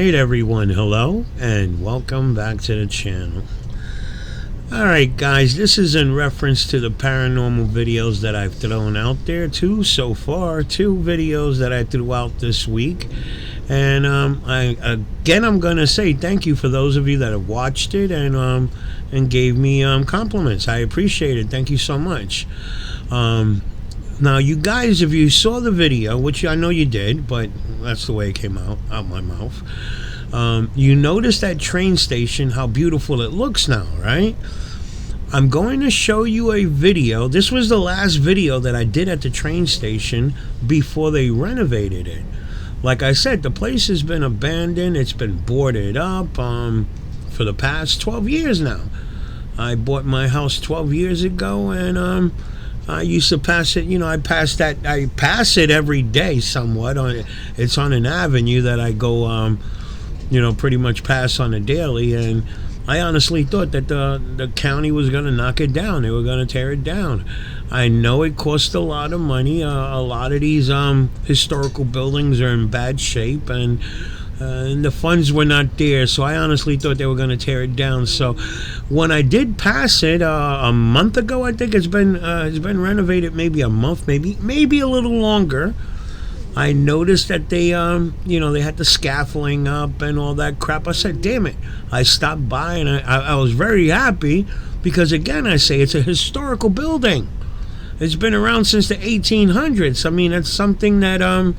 Alright everyone, hello and welcome back to the channel. Alright guys, this is in reference to the paranormal videos that I've thrown out there. Two videos that I threw out this week. And I'm gonna say thank you for those of you that have watched it and gave me compliments. I appreciate it. Thank you so much. Now you guys, if you saw the video, which I know you did, but that's the way it came out my mouth, you noticed that train station, how beautiful it looks now, right? I'm going to show you a video. This was the last video that I did at the train station before they renovated it. Like I said, the place has been abandoned. It's been boarded up for the past 12 years now. I bought my house 12 years ago, and I used to pass it. I pass it every day somewhat. It's on an avenue that I go, pretty much pass on a daily. And I honestly thought that the county was going to knock it down. They were going to tear it down. I know it cost a lot of money. A lot of these historical buildings are in bad shape, and the funds were not there, so I honestly thought they were going to tear it down. So when I did pass it a month ago, I think it's been renovated, maybe a month, maybe a little longer. I noticed that they they had the scaffolding up and all that crap. I said, damn it. I stopped by, and I was very happy because, again, I say it's a historical building. It's been around since the 1800s. I mean, that's something that I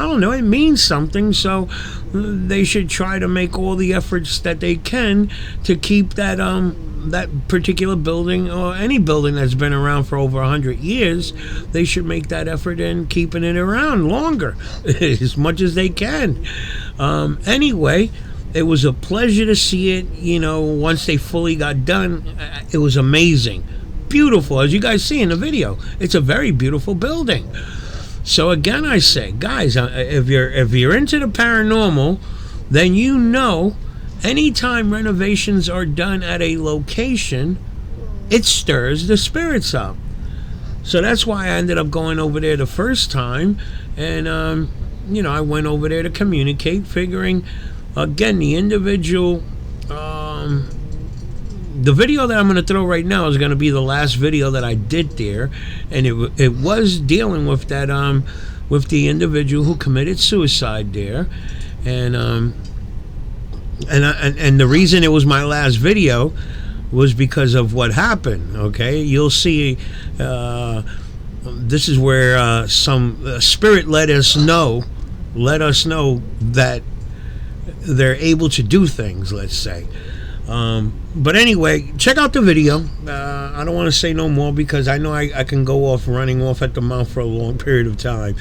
don't know, it means something, so they should try to make all the efforts that they can to keep that that particular building, or any building that's been around for over 100 years. They should make that effort in keeping it around longer as much as they can. Anyway, it was a pleasure to see it. Once they fully got done, it was amazing, beautiful, as you guys see in the video. It's a very beautiful building. So again, I say, guys, if you're into the paranormal, then anytime renovations are done at a location, it stirs the spirits up. So that's why I ended up going over there the first time, and I went over there to communicate, figuring, again, the individual. The video that I'm going to throw right now is going to be the last video that I did there, and it was dealing with that with the individual who committed suicide there, and the reason it was my last video was because of what happened. Okay, you'll see. This is where some spirit let us know that they're able to do things. Let's say. But anyway, check out the video. I don't want to say no more because I know I can go off running off at the mouth for a long period of time.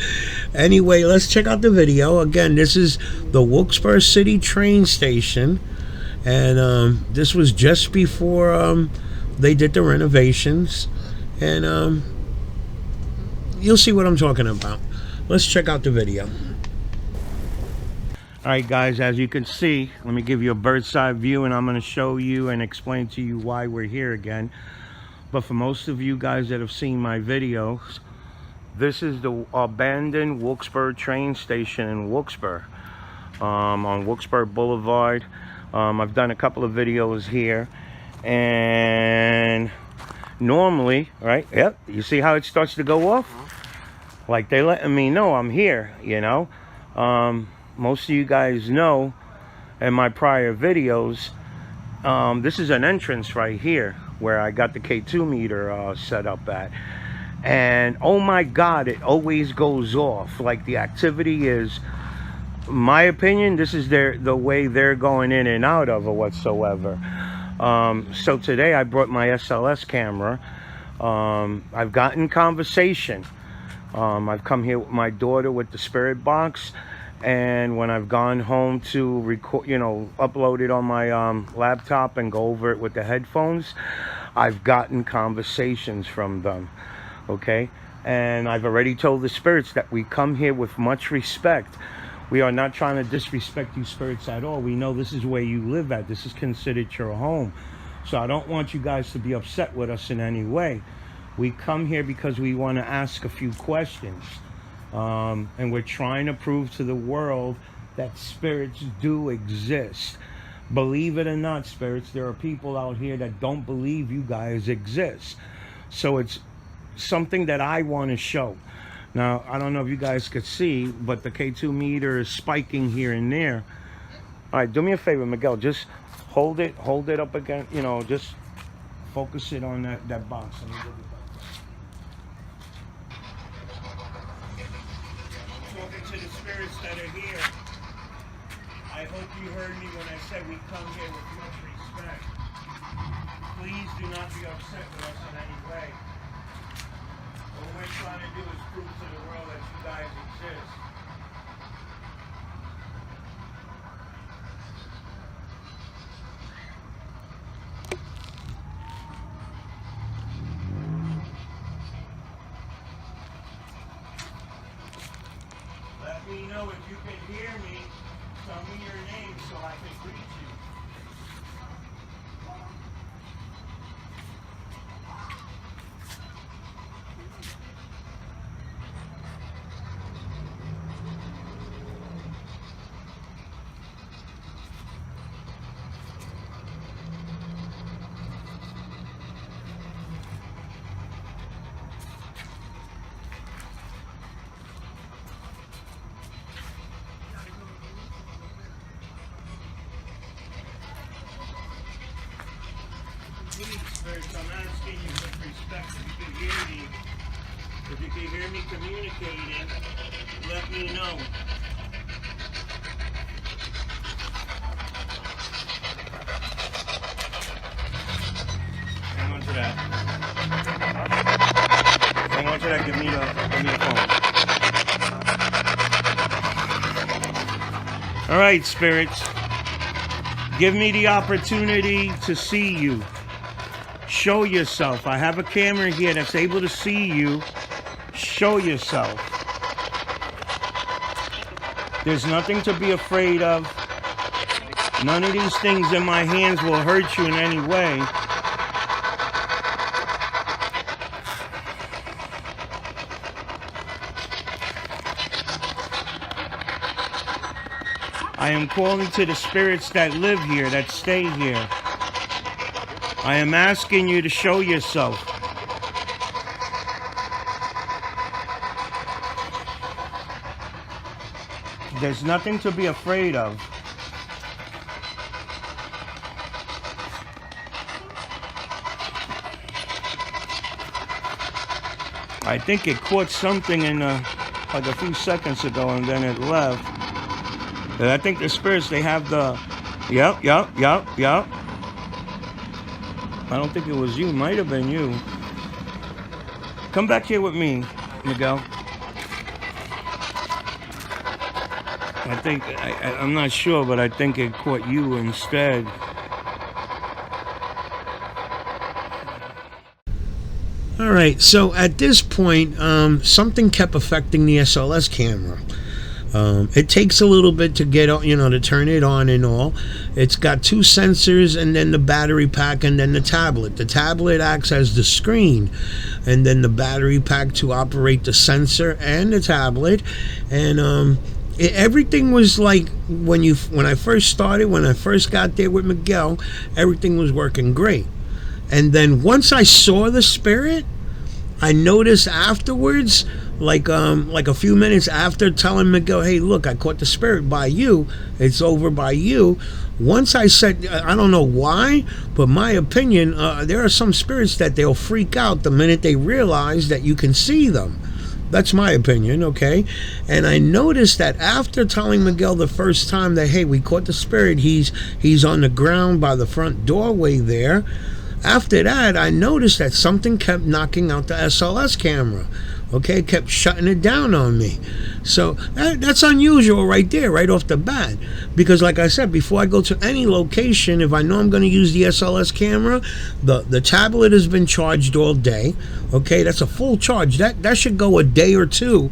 Anyway, let's check out the video. Again, this is the Wilkes-Barre City train station, and this was just before they did the renovations, and you'll see what I'm talking about. Let's check out the video. Alright guys, as you can see, let me give you a bird's eye view, and I'm going to show you and explain to you why we're here again. But for most of you guys that have seen my videos, this is the abandoned Wilkes-Barre train station in Wilkes-Barre, on Wilkes-Barre Boulevard. I've done a couple of videos here, and normally, right, yep, you see how it starts to go off? Like they're letting me know I'm here, Most of you guys know in my prior videos, this is an entrance right here where I got the K2 meter set up at. And oh my God, it always goes off. Like the activity is, my opinion, this is the way they're going in and out of it whatsoever. So today I brought my SLS camera. I've gotten conversation. I've come here with my daughter with the spirit box. And when I've gone home to record, upload it on my laptop and go over it with the headphones, I've gotten conversations from them, okay? And I've already told the spirits that we come here with much respect. We are not trying to disrespect you spirits at all. We know this is where you live at. This is considered your home. So I don't want you guys to be upset with us in any way. We come here because we want to ask a few questions. And we're trying to prove to the world that spirits do exist. Believe it or not, spirits, there are people out here that don't believe you guys exist. So it's something that I want to show. Now, I don't know if you guys could see, but the K2 meter is spiking here and there. All right, do me a favor, Miguel. Just hold it up again. You know, just focus it on that box. Let me get it back. Talking to the spirits that are here. I hope you heard me when I said we come here with much respect. Please do not be upset with us in any way. What we're trying to do is prove to the world that you guys exist. Let me know if you can hear me. Tell me your name so I can greet you. Please, spirits, I'm asking you with respect, if you can hear me, if you can hear me communicating, let me know. Hang on to that. Hang on to that, give me the phone. All right, spirits, give me the opportunity to see you. Show yourself. I have a camera here that's able to see you. Show yourself. There's nothing to be afraid of. None of these things in my hands will hurt you in any way. I am calling to the spirits that live here, that stay here. I am asking you to show yourself. There's nothing to be afraid of. I think it caught something in like a few seconds ago and then it left. And I think the spirits, they have the, yep. I don't think it was you. Might have been you. Come back here with me, Miguel. I think, I'm not sure, but I think it caught you instead. All right, so at this point, something kept affecting the SLS camera. It takes a little bit to get, to turn it on and all. It's got two sensors and then the battery pack and then the tablet. The tablet acts as the screen and then the battery pack to operate the sensor and the tablet. And everything was like when I first got there with Miguel, everything was working great. And then once I saw the spirit, I noticed afterwards, like a few minutes after telling Miguel, hey, look, I caught the spirit by you. It's over by you. Once I said, I don't know why, but my opinion, there are some spirits that they'll freak out the minute they realize that you can see them. That's my opinion, okay? And I noticed that after telling Miguel the first time that, hey, we caught the spirit, he's on the ground by the front doorway there. After that, I noticed that something kept knocking out the SLS camera. Okay, it kept shutting it down on me. So that's unusual right there, right off the bat. Because like I said, before I go to any location, if I know I'm going to use the SLS camera, the tablet has been charged all day. Okay, that's a full charge. That should go a day or two.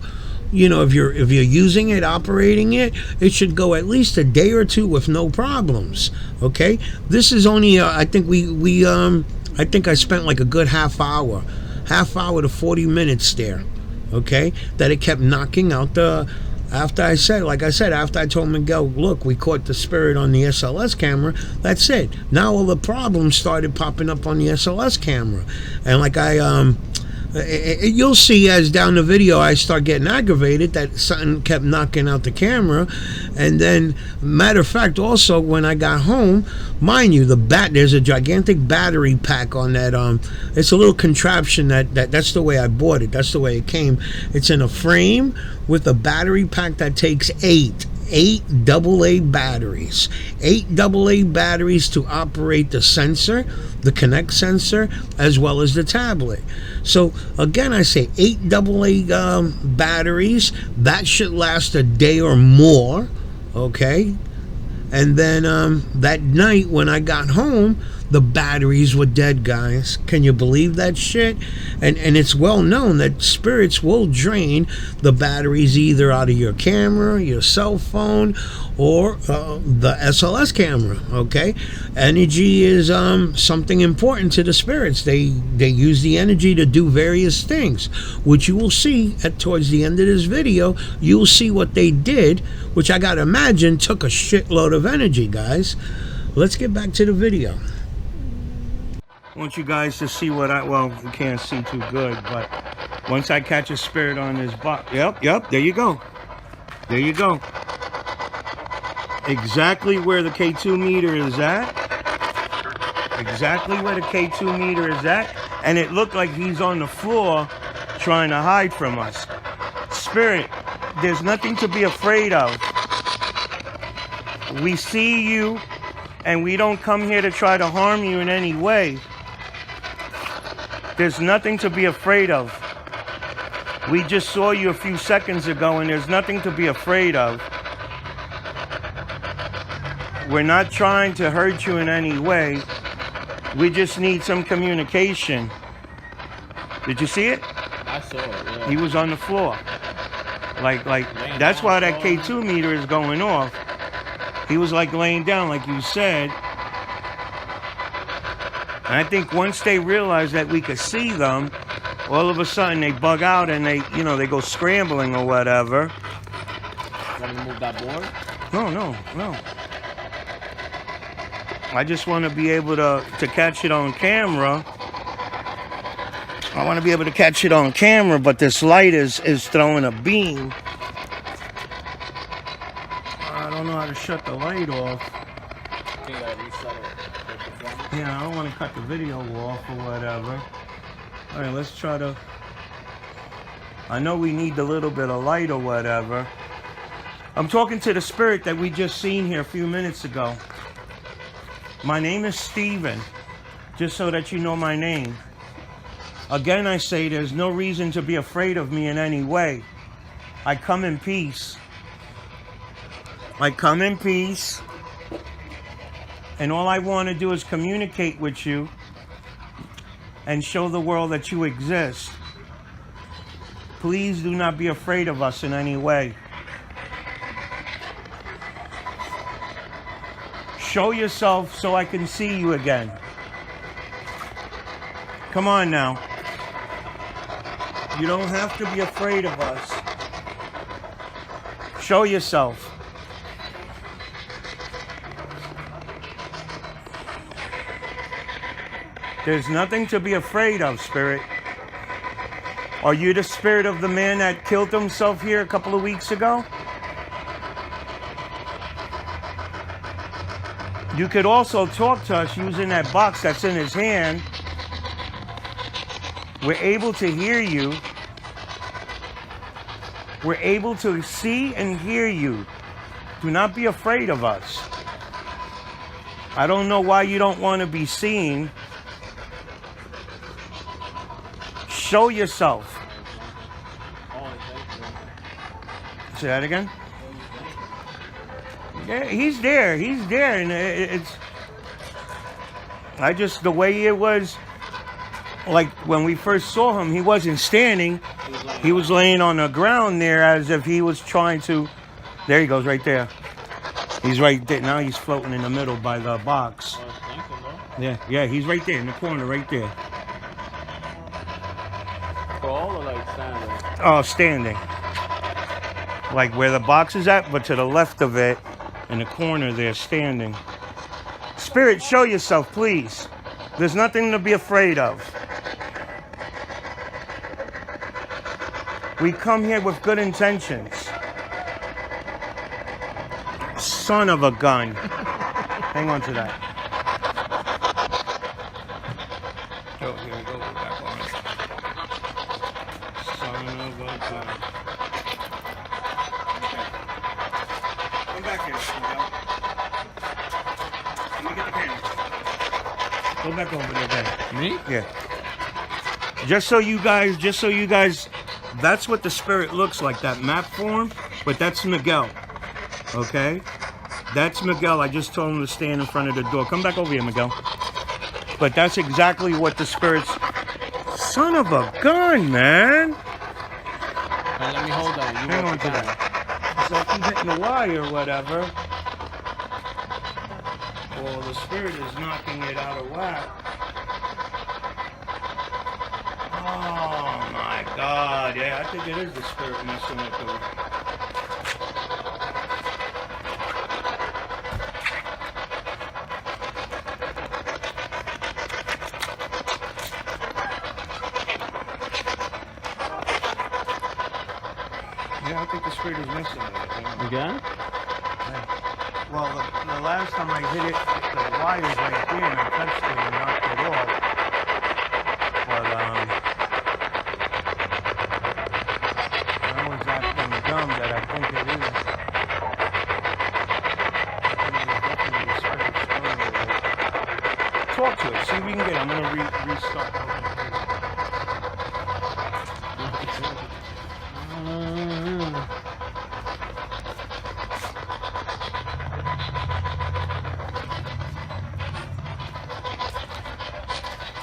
If you're using it, operating it, it should go at least a day or two with no problems. Okay, this is only I think I think I spent like a good half hour to 40 minutes there. Okay, that it kept knocking out the After I said, like I said, after I told Miguel, look, we caught the spirit on the SLS camera, that's it. Now all the problems started popping up on the SLS camera. And like you'll see as down the video I start getting aggravated that something kept knocking out the camera. And then, matter of fact, also when I got home, mind you, there's a gigantic battery pack on that. It's a little contraption that's the way I bought it. That's the way it came. It's in a frame with a battery pack that takes eight AA batteries. 8 AA batteries to operate the sensor, the Connect sensor, as well as the tablet. So again, I say 8 AA batteries. That should last a day or more. Okay. And then that night when I got home, the batteries were dead, guys. Can you believe that shit? And it's well known that spirits will drain the batteries either out of your camera, your cell phone, or the SLS camera. Okay, energy is something important to the spirits. They use the energy to do various things, which you will see towards the end of this video. You'll see what they did, which I gotta imagine took a shitload of energy, guys. Let's get back to the video. I want you guys to see what well, you can't see too good, but once I catch a spirit on this box, yep, there you go. There you go. Exactly where the K2 meter is at. Exactly where the K2 meter is at. And it looked like he's on the floor trying to hide from us. Spirit, there's nothing to be afraid of. We see you, and we don't come here to try to harm you in any way. There's nothing to be afraid of. We just saw you a few seconds ago, and there's nothing to be afraid of. We're not trying to hurt you in any way. We just need some communication. Did you see it? I saw it, yeah. He was on the floor. Like that's why that K2 meter is going off. He was like laying down, like you said. And I think once they realized that we could see them, all of a sudden they bug out and they go scrambling or whatever. Want to move that board? No. I just want to be able to catch it on camera. I want to be able to catch it on camera, but this light is throwing a beam. I don't know how to shut the light off. You gotta reset it. Yeah, I don't want to cut the video off or whatever. All right, let's try to... I know we need a little bit of light or whatever. I'm talking to the spirit that we just seen here a few minutes ago. My name is Steven, just so that you know my name. Again, I say there's no reason to be afraid of me in any way. I come in peace. I come in peace. And all I want to do is communicate with you and show the world that you exist. Please do not be afraid of us in any way. Show yourself so I can see you again. Come on now. You don't have to be afraid of us. Show yourself. There's nothing to be afraid of, spirit. Are you the spirit of the man that killed himself here a couple of weeks ago? You could also talk to us using that box that's in his hand. We're able to hear you. We're able to see and hear you. Do not be afraid of us. I don't know why you don't want to be seen. Show yourself. Say that again? Yeah, he's there, and it's... the way it was, like when we first saw him, he wasn't standing, he was laying on the ground there as if he was trying to... There he goes, right there. He's right there, now he's floating in the middle by the box. Yeah, he's right there, in the corner, right there. Crawl or like standing? Oh, standing. like where the box is at, but to the left of it, in the corner there, standing. Spirit, show yourself, please. There's nothing to be afraid of. We come here with good intentions. Son of a gun. Hang on to that. Oh, here we go. We're back on it. Son of a gun. Come back here, Miguel. Let me get the camera. Go back over there, Ben. Me? Yeah. Just so you guys, that's what the spirit looks like, that map form, but that's Miguel. Okay? That's Miguel. I just told him to stand in front of the door. Come back over here, Miguel. But that's exactly what the spirit's... Son of a gun, man! Hey, let me hold that. You Hang walk on to down. that. It's like he's hitting the wire or whatever. Or the spirit is knocking it out of whack. Oh my God! Yeah, I think it is the spirit messing with the. Yeah, I think the spirit is messing with it. Yeah. Again? Well, the last time I hit it, the wire's right there, and I touched it and knocked it off. But I was acting dumb that I think it is. I think it's definitely the spirit. Talk to it. See if we can get it. I'm gonna restart.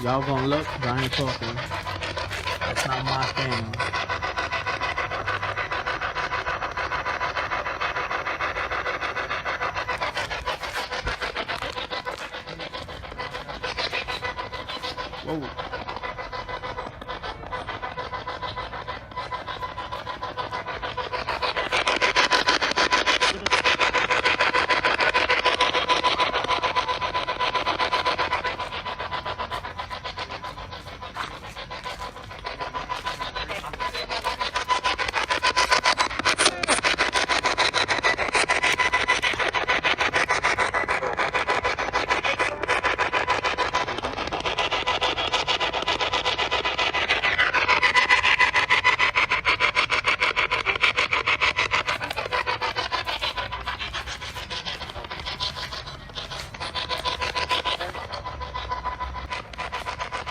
Y'all gonna look, but I ain't talking. That's not my thing. Whoa.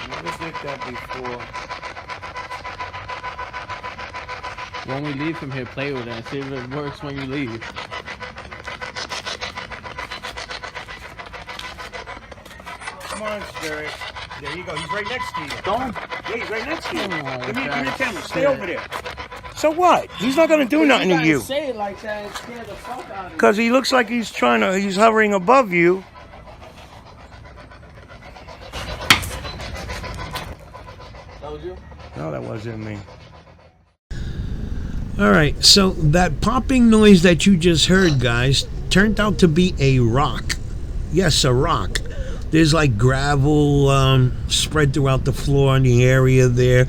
Never did that before. When we leave from here, play with it and see if it works when you leave. Come on, spirit. There you go. He's right next to you. Don't. Yeah, he's right next to you. Oh, Give me your that's camera. Stay sick. over there. So what? He's not gonna do nothing to you. Say it like that and scare the fuck out of you. Cause he looks like he's hovering above you. That was you? No, that wasn't me. All right, so that popping noise that you just heard, guys, turned out to be a rock. Yes, a rock. There's like gravel spread throughout the floor in the area there.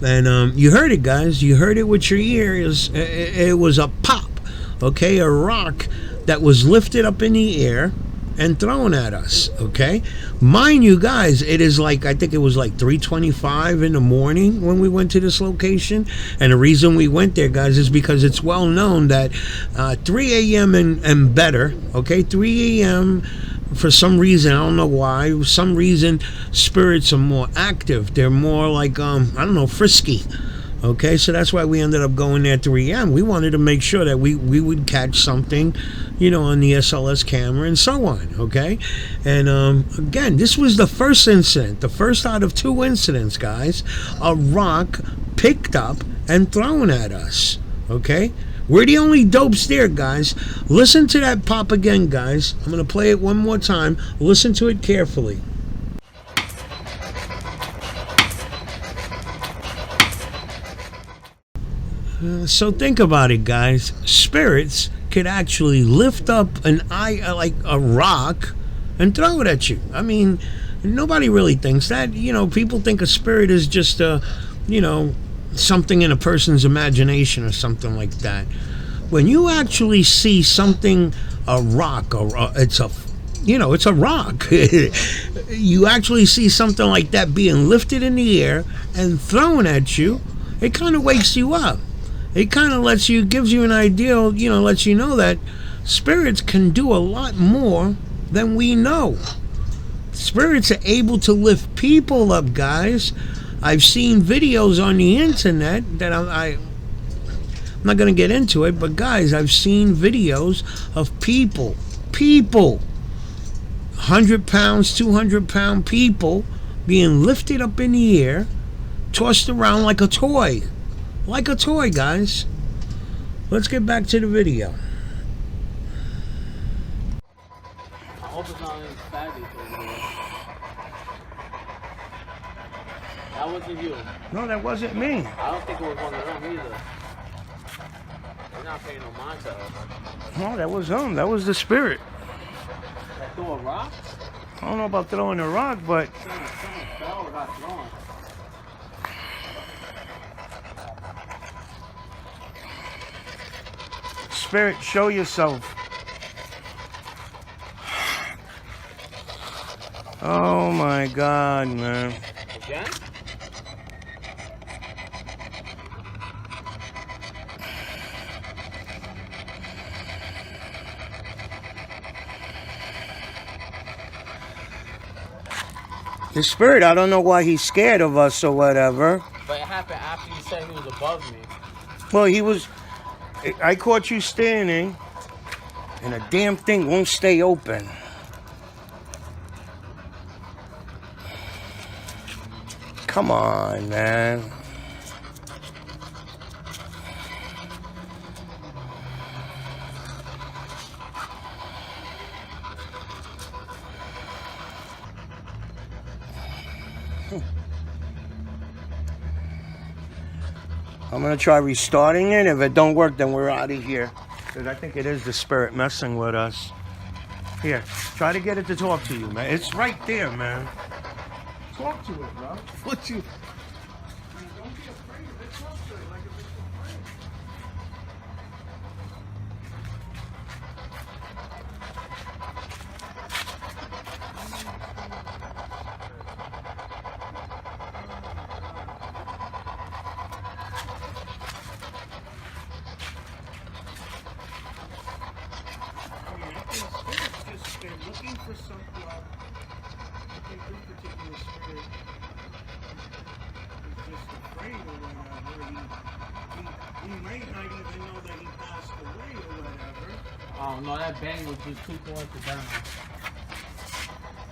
And you heard it, guys. You heard it with your ears. It was a pop, okay? A rock that was lifted up in the air and thrown at us, okay? Mind you, guys, it is like, I think it was like 3:25 in the morning when we went to this location. And the reason we went there, guys, is because it's well known that 3 a.m. and better, okay? 3 a.m., for some reason, I don't know why, for some reason, spirits are more active. They're more like, I don't know, frisky. Okay, so that's why we ended up going there at 3 a.m. We wanted to make sure that we would catch something, you know, on the SLS camera and so on, okay? And again, this was the first incident, the first out of 2 incidents, guys. A rock picked up and thrown at us, okay? We're the only dopes there, guys. Listen to that pop again, guys. I'm going to play it one more time. Listen to it carefully. So think about it, guys. Spirits could actually lift up an eye, like a rock, and throw it at you. I mean, nobody really thinks that. People think a spirit is just something in a person's imagination or something like that. When you actually see something, a rock, it's a rock. You actually see something like that being lifted in the air and thrown at you. It kind of wakes you up. It kind of gives you an idea, lets you know that spirits can do a lot more than we know. Spirits are able to lift people up, guys. I've seen videos on the internet that I'm not going to get into it, but guys, I've seen videos of people, 100 pounds, 200-pound people being lifted up in the air, tossed around like a toy. Like a toy, guys. Let's get back to the video. I hope it's not any fatties over there. That wasn't you. No, that wasn't me. I don't think it was one of them either. They're not paying no mind to us. No, that was them. That was the spirit. That threw a rock? I don't know about throwing a rock, but Someone fell or got thrown. spirit, show yourself. Oh my God, man. Again? The spirit, I don't know why he's scared of us or whatever. But it happened after you said he was above me. Well, I caught you standing, and the damn thing won't stay open. Come on, man. I'm gonna try restarting it. If it don't work, then we're out of here. Because I think it is the spirit messing with us. Here, try to get it to talk to you, man. It's right there, man. Talk to it, bro. What you... Don't be afraid of it. Talk to it like if it's afraid. They're looking for something. I think this particular spirit is just afraid or whatever. He might not even know that he passed away or whatever. Oh no, that bang was just too coincidental.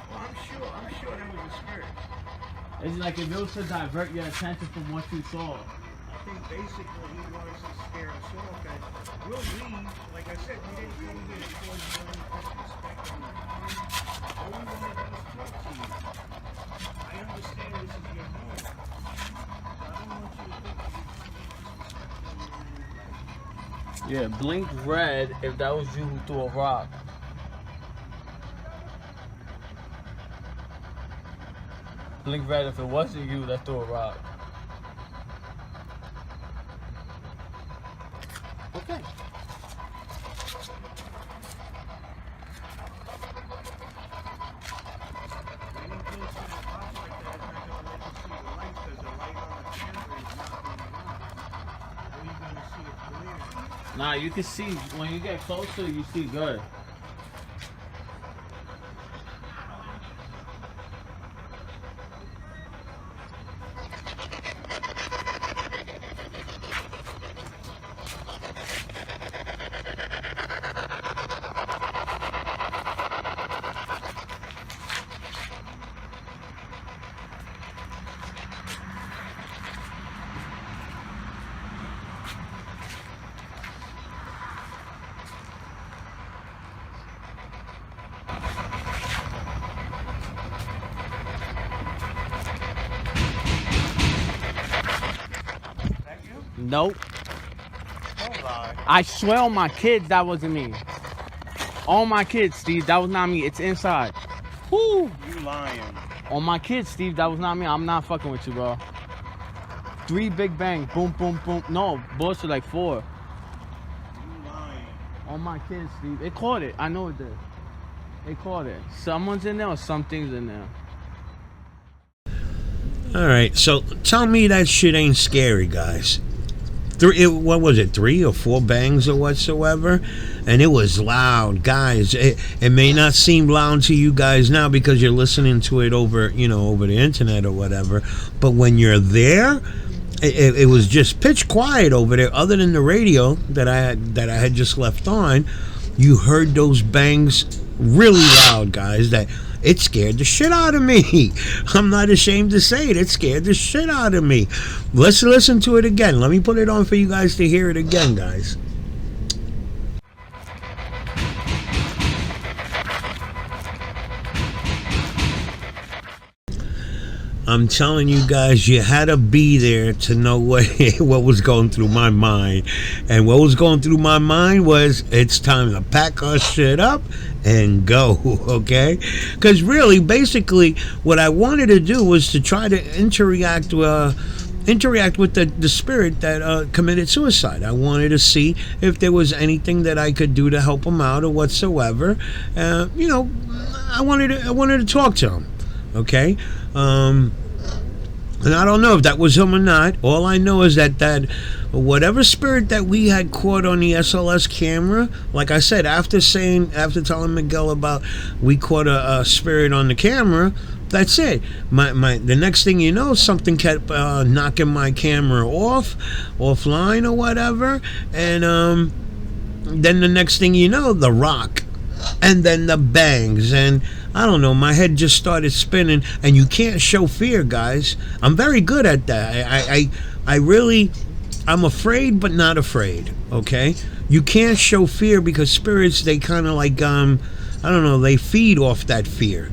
Well, I'm sure that was a spirit. It's like if it was to divert your attention from what you saw. I think basically he wants to scare us off. That we'll leave. Like I said, we didn't go here to cause you any disrespect on the phone. All we want to do is talk to you. I understand this is your home. I don't want you to think that you're disrespecting me. Yeah, blink red if that was you who threw a rock. Blink red if it wasn't you that threw a rock. Okay. Nah, you can see when you get closer, you see good. Nope. I swear on my kids, that wasn't me. On my kids, Steve, that was not me. It's inside. Whoo! You lying. On my kids, Steve, that was not me. I'm not fucking with you, bro. 3 big bangs. Boom, boom, boom. No, bullshit, like 4. You lying. On my kids, Steve. It caught it. I know it did. It caught it. Someone's in there or something's in there. Alright, so tell me that shit ain't scary, guys. What was it, 3 or 4 bangs or whatsoever? And it was loud, guys. It may not seem loud to you guys now because you're listening to it over, over the internet or whatever. But when you're there, it was just pitch quiet over there. Other than the radio that I had just left on, you heard those bangs really loud, guys. That it scared the shit out of me. I'm not ashamed to say it. It scared the shit out of me. Let's listen to it again. Let me put it on for you guys to hear it again, guys. I'm telling you guys, you had to be there to know what was going through my mind. And what was going through my mind was, it's time to pack our shit up and go, okay? Because really, basically, what I wanted to do was to try to interact with the spirit that committed suicide. I wanted to see if there was anything that I could do to help him out or whatsoever. I wanted to talk to him, okay? And I don't know if that was him or not. All I know is that whatever spirit that we had caught on the SLS camera, like I said, after telling Miguel about we caught a spirit on the camera, that's it. The next thing you know, something kept knocking my camera offline or whatever, and then the next thing you know, the rock, and then the bangs, and I don't know, my head just started spinning. And you can't show fear, guys. I'm very good at that. I'm afraid but not afraid, okay? You can't show fear because spirits, they kind of like I don't know, they feed off that fear.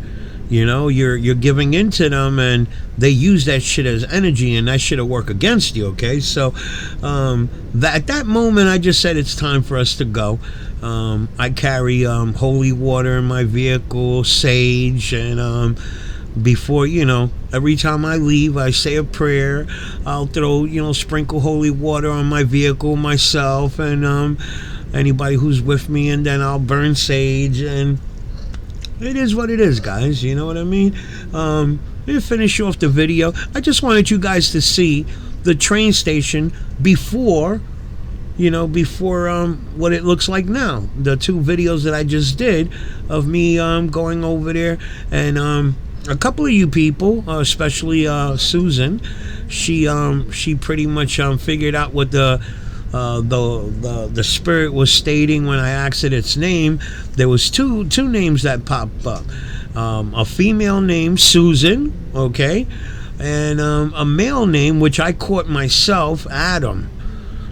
You're giving into them, and they use that shit as energy, and that shit'll work against you, okay? So at that moment, I just said it's time for us to go. I carry holy water in my vehicle, sage, and before, every time I leave, I say a prayer. I'll throw, sprinkle holy water on my vehicle myself, and anybody who's with me, and then I'll burn sage, and it is what it is, guys. You know what I mean? To finish off the video, I just wanted you guys to see the train station before what it looks like now. The 2 videos that I just did of me going over there, and a couple of you people, especially Susan, she pretty much figured out what the spirit was stating when I asked it its name. There was two names that popped up. A female name, Susan, okay, and a male name, which I caught myself, Adam.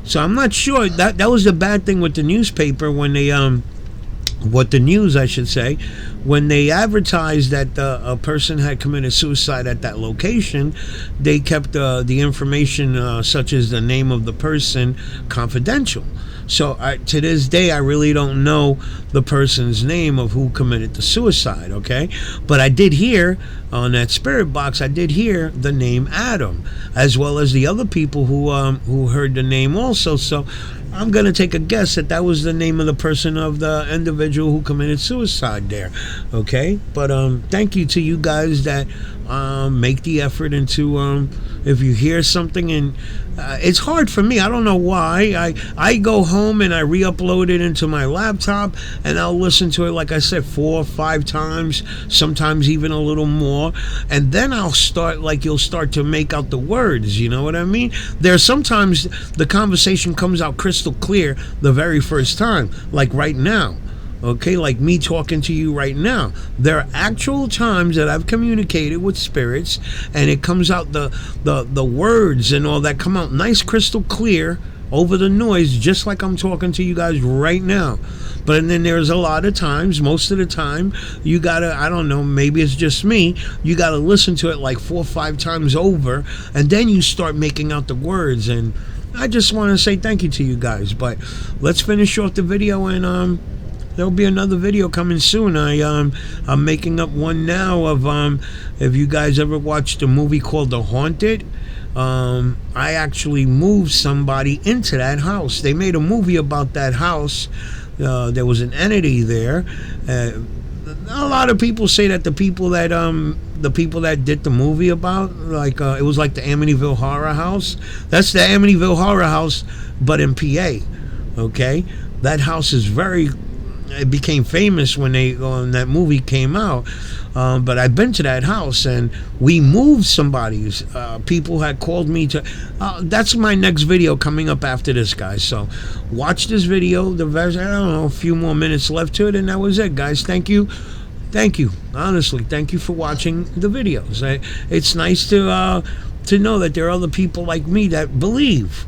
So I'm not sure. That was the bad thing with the newspaper when they the news, I should say, when they advertised that a person had committed suicide at that location, they kept the information, such as the name of the person, confidential. So to this day, I really don't know the person's name of who committed the suicide, okay? But I did hear on that spirit box, I did hear the name Adam, as well as the other people who heard the name also. So I'm going to take a guess that was the name of the person, of the individual who committed suicide there, okay? But thank you to you guys that make the effort into, if you hear something, and it's hard for me. I don't know why. I go home and I re-upload it into my laptop, and I'll listen to it, like I said, 4 or 5 times, sometimes even a little more, and then you'll start to make out the words, you know what I mean? There's sometimes the conversation comes out crystal clear the very first time, like right now. Okay, like me talking to you right now. There are actual times that I've communicated with spirits, and it comes out, the words and all that come out nice, crystal clear over the noise, just like I'm talking to you guys right now. But then there's a lot of times, most of the time, you gotta, I don't know, maybe it's just me, you gotta listen to it like 4 or 5 times over, and then you start making out the words, and I just want to say thank you to you guys. But let's finish off the video, and there'll be another video coming soon. I'm making up one now of if you guys ever watched a movie called The Haunted. I actually moved somebody into that house. They made a movie about that house. There was an entity there. A lot of people say that the people that did the movie about, like, it was like the Amityville Horror House. That's the Amityville Horror House, but in PA. Okay, that house is it became famous when that movie came out. But I've been to that house, and we moved somebody's. People had called me to. That's my next video coming up after this, guys. So watch this video. I don't know, a few more minutes left to it, and that was it, guys. Thank you. Honestly, thank you for watching the videos. It's nice to know that there are other people like me that believe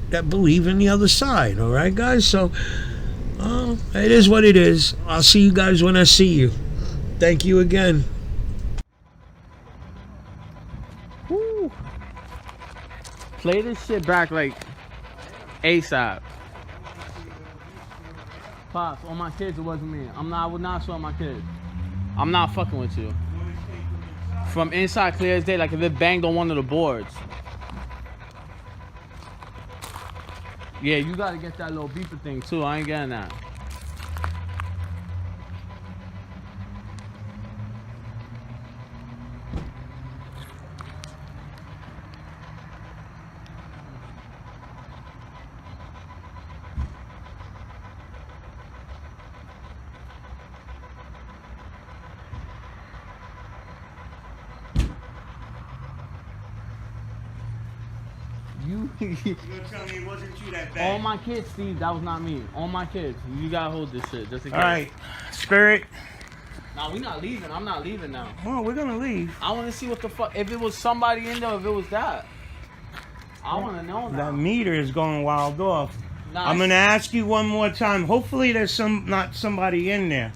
in the other side. All right, guys. So it is what it is. I'll see you guys when I see you. Thank you again. Woo. Play this shit back like ASAP. Pops, on my kids, it wasn't me. I would not swear on my kids. I'm not fucking with you. From inside, clear as day, like if it banged on one of the boards. Yeah, you gotta get that little beeper thing too. I ain't getting that. You gonna tell me it wasn't you that bad? All my kids, Steve, that was not me. All my kids. You gotta hold this shit just in case. Alright, Spirit. Nah, we not leaving. I'm not leaving now. Well, we're gonna leave. I wanna see what the fuck, if it was somebody in there, if it was that. I wanna know now. That meter is going wild off. Nah, I'm gonna ask you one more time. Hopefully there's not somebody in there.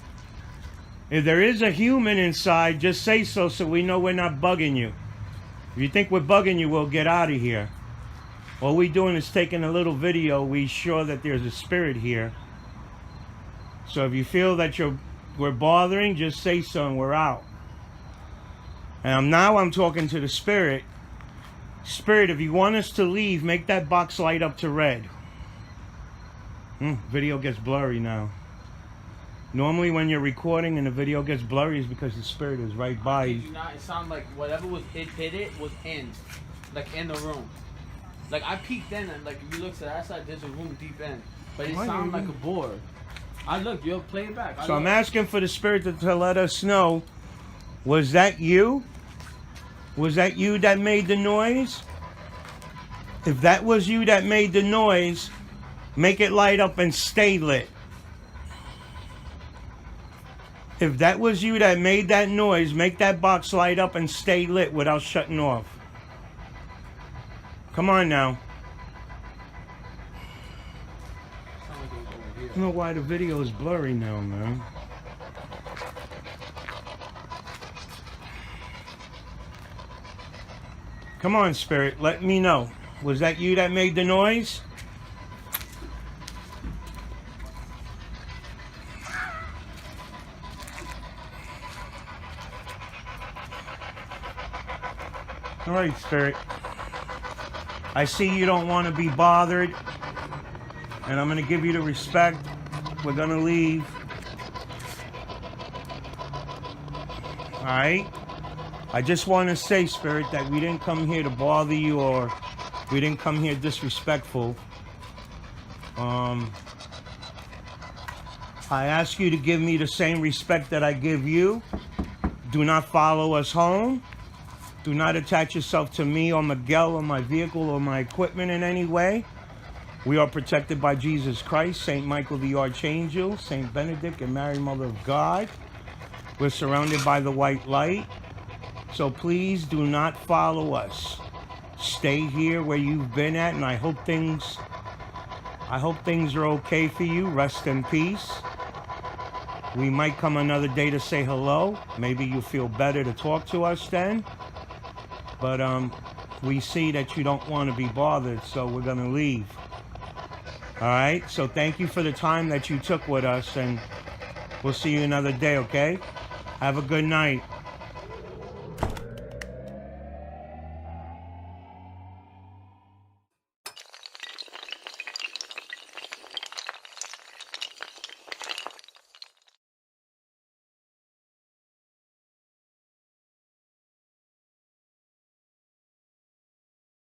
If there is a human inside, just say so we know we're not bugging you. If you think we're bugging you, we'll get out of here. All we're doing is taking a little video. We sure that there's a spirit here. So if you feel that we're bothering, just say so and we're out. And now I'm talking to the spirit. Spirit, if you want us to leave, make that box light up to red. Video gets blurry now. Normally when you're recording and the video gets blurry is because the spirit is right by you. It sounded like whatever hit it was in. Like in the room. Like I peeked in and like if you look to that side, there's a room deep in. But it sounded like a board. I look, you'll play it back. So I'm asking for the spirit to let us know, was that you? Was that you that made the noise? If that was you that made the noise, make it light up and stay lit. If that was you that made that noise, make that box light up and stay lit without shutting off. Come on now. I don't know why the video is blurry now, man. Come on, Spirit, let me know. Was that you that made the noise? All right, Spirit. I see you don't want to be bothered, and I'm going to give you the respect. We're going to leave. All right? I just want to say, Spirit, that we didn't come here to bother you, or we didn't come here disrespectful. I ask you to give me the same respect that I give you. Do not follow us home. Do not attach yourself to me or Miguel or my vehicle or my equipment in any way. We are protected by Jesus Christ, St. Michael the Archangel, St. Benedict and Mary Mother of God. We're surrounded by the white light. So please do not follow us. Stay here where you've been at, and I hope things are okay for you. Rest in peace. We might come another day to say hello. Maybe you feel better to talk to us then. But we see that you don't want to be bothered, so we're going to leave. All right. So thank you for the time that you took with us, and we'll see you another day. Okay. Have a good night.